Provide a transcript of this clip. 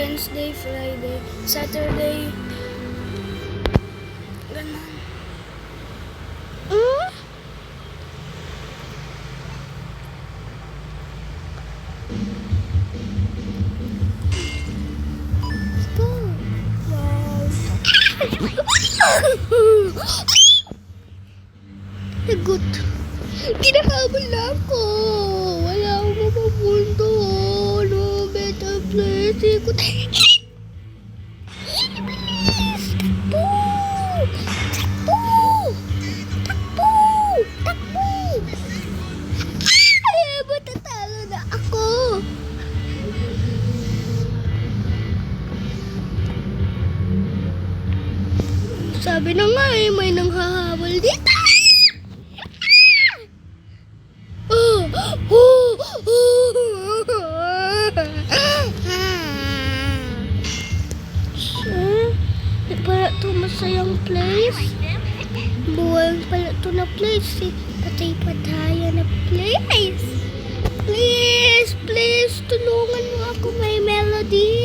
Wednesday, Friday, Saturday. Ganun. Let's go. Wow. Lagot. Kinakahabol na ako. Wala akong mapapunto. No better place. Ikot. Bilis! Takbo! Takbo! Takbo! Takbo! Ay, matatalo na ako. Sabi na nga eh, may nanghahabol dito. Sir, di pala ito masayang place. Buwan pala ito na place eh. Patay-pataya na place. Please, please, tulungan mo ako, may melody.